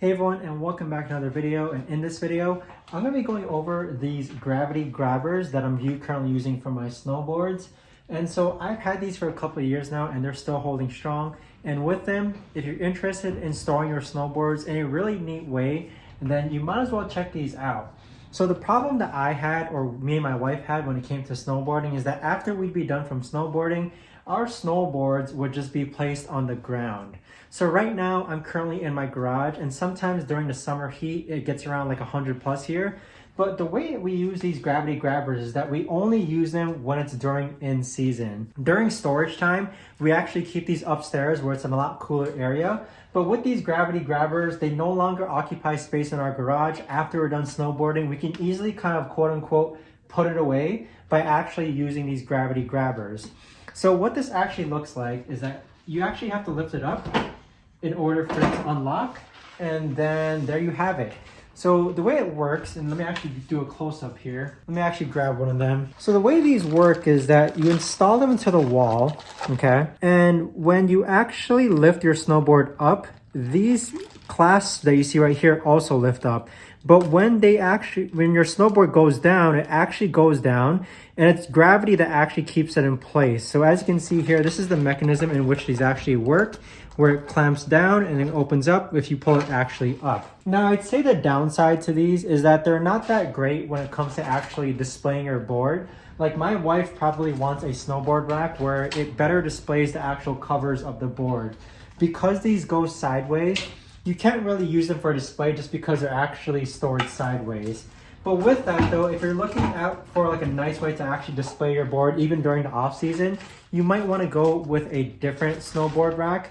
Hey everyone, and welcome back to another video. And in this video, I'm going to be going over these gravity grabbers that I'm currently using for my snowboards. And so I've had these for a couple of years now and they're still holding strong. And with them, if you're interested in storing your snowboards in a really neat way, then you might as well check these out. So the problem that I had, or me and my wife had when it came to snowboarding, is that after we'd be done from snowboarding, our snowboards would just be placed on the ground. So right now I'm currently in my garage, and sometimes during the summer heat it gets around like 100 plus here. But the way we use these gravity grabbers is that we only use them when it's during in season. During storage time, we actually keep these upstairs where it's in a lot cooler area. But with these gravity grabbers, they no longer occupy space in our garage. After we're done snowboarding, we can easily kind of quote unquote put it away by actually using these gravity grabbers. So what this actually looks like is that you actually have to lift it up in order for it to unlock, and then there you have it. So the way it works, and let me actually do a close-up here. Let me actually grab one of them. So the way these work is that you install them into the wall, okay? And when you actually lift your snowboard up, these clasps that you see right here also lift up. But when your snowboard goes down, it actually goes down, and it's gravity that actually keeps it in place. So as you can see here, this is the mechanism in which these actually work, where it clamps down and then opens up if you pull it actually up. Now, I'd say the downside to these is that they're not that great when it comes to actually displaying your board. Like, my wife probably wants a snowboard rack where it better displays the actual covers of the board. Because these go sideways, you can't really use them for display just because they're actually stored sideways. But with that though, if you're looking out for like a nice way to actually display your board even during the off season, you might want to go with a different snowboard rack.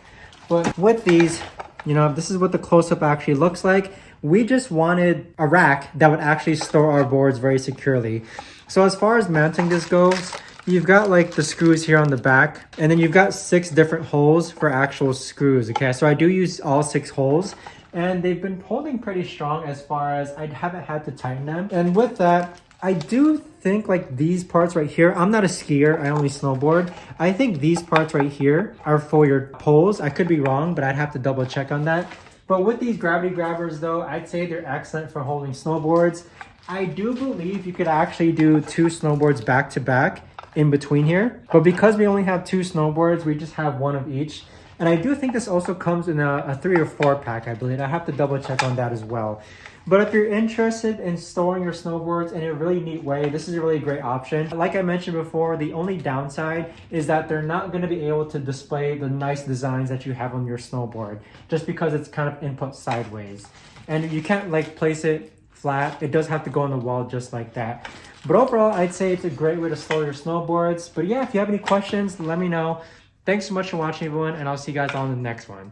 But with these, you know, this is what the close-up actually looks like. We just wanted a rack that would actually store our boards very securely. So as far as mounting this goes, you've got like the screws here on the back, and then you've got 6 different holes for actual screws, okay? So I do use all 6 holes, and they've been holding pretty strong as far as I haven't had to tighten them. And with that, I do think like these parts right here, I'm not a skier, I only snowboard. I think these parts right here are for your poles. I could be wrong, but I'd have to double check on that. But with these gravity grabbers though, I'd say they're excellent for holding snowboards. I do believe you could actually do 2 snowboards back to back in between here. But because we only have 2 snowboards, we just have 1 of each. And I do think this also comes in a 3 or 4 pack, I believe. I have to double check on that as well. But if you're interested in storing your snowboards in a really neat way, this is a really great option. Like I mentioned before, the only downside is that they're not going to be able to display the nice designs that you have on your snowboard, just because it's kind of input sideways. And you can't like place it flat. It does have to go on the wall just like that. But overall, I'd say it's a great way to store your snowboards. But yeah, if you have any questions, let me know. Thanks so much for watching, everyone, and I'll see you guys on the next one.